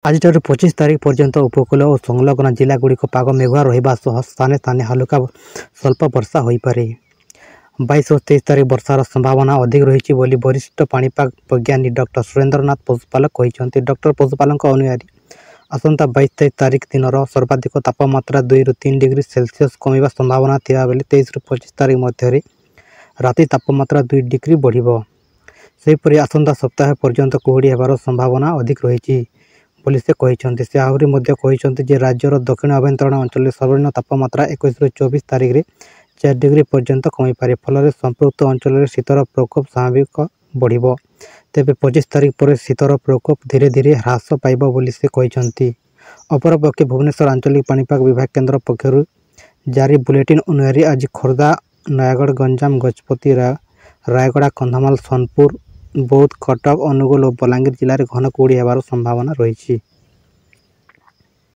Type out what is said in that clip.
ଆଜିଠାରୁ 25 ତାରିଖ ପର୍ଯ୍ୟନ୍ତ ଉପକୂଳ ଓ ସଂଲଗ୍ନ ଜିଲ୍ଲାଗୁଡ଼ିକ ପାଗ ମେଘୁଆ ରହିବା ସହ ସ୍ଥାନେ ସ୍ଥାନେ ହାଲୁକା ସ୍ୱଳ୍ପ ବର୍ଷା ହୋଇପାରେ। 22 ଓ 23 ତାରିଖ ବର୍ଷାର ସମ୍ଭାବନା ଅଧିକ ରହିଛି ବୋଲି ବରିଷ୍ଠ ପାଣିପାଗ ବିଜ୍ଞାନୀ ଡକ୍ଟର ସୁରେନ୍ଦ୍ରନାଥ ପଶୁପାଲ କହିଛନ୍ତି। ଡକ୍ଟର ପଶୁପାଲଙ୍କ ଅନୁସାରେ ଆସନ୍ତା 22-23 ତାରିଖ ଦିନର ସର୍ବାଧିକ ତାପମାତ୍ରା 2ରୁ 3 ଡିଗ୍ରୀ ସେଲସିୟସ୍ କମିବା ସମ୍ଭାବନା ଥିବାବେଳେ 23ରୁ 25 ତାରିଖ ମଧ୍ୟରେ ରାତି ତାପମାତ୍ରା 2 ଡିଗ୍ରୀ ବଢ଼ିବ। ସେହିପରି ଆସନ୍ତା ସପ୍ତାହ ପର୍ଯ୍ୟନ୍ତ କୁହୁଡ଼ି ହେବାର ସମ୍ଭାବନା ଅଧିକ ରହିଛି ବୋଲି ସେ କହିଛନ୍ତି। ସେ ଆହୁରି ମଧ୍ୟ କହିଛନ୍ତି ଯେ ରାଜ୍ୟର ଦକ୍ଷିଣ ଆଭ୍ୟନ୍ତରୀଣ ଅଞ୍ଚଳରେ ସର୍ବନିମ୍ନ ତାପମାତ୍ରା 21ରୁ 24 ତାରିଖରେ 4 ଡିଗ୍ରୀ ପର୍ଯ୍ୟନ୍ତ କମିପାରେ। ଫଳରେ ସମ୍ପୃକ୍ତ ଅଞ୍ଚଳରେ ଶୀତର ପ୍ରକୋପ ସ୍ୱାଭାବିକ ବଢ଼ିବ। ତେବେ 25 ତାରିଖ ପରେ ଶୀତର ପ୍ରକୋପ ଧୀରେ ଧୀରେ ହ୍ରାସ ପାଇବ ବୋଲି ସେ କହିଛନ୍ତି। ଅପରପକ୍ଷେ ଭୁବନେଶ୍ୱର ଆଞ୍ଚଳିକ ପାଣିପାଗ ବିଭାଗ କେନ୍ଦ୍ର ପକ୍ଷରୁ ଜାରି ବୁଲେଟିନ୍ ଅନୁସାରେ ଆଜି ଖୋର୍ଦ୍ଧା, ନୟାଗଡ଼, ଗଞ୍ଜାମ, ଗଜପତି, ରାୟଗଡ଼ା, କନ୍ଧମାଳ, ସୋନପୁର, ବୌଦ୍ଧ, କଟକ, ଅନୁଗୁଳ ଓ ବଲାଙ୍ଗୀର ଜିଲ୍ଲାରେ ଘନ କୁହୁଡ଼ି ହେବାର ସମ୍ଭାବନା ରହିଛି।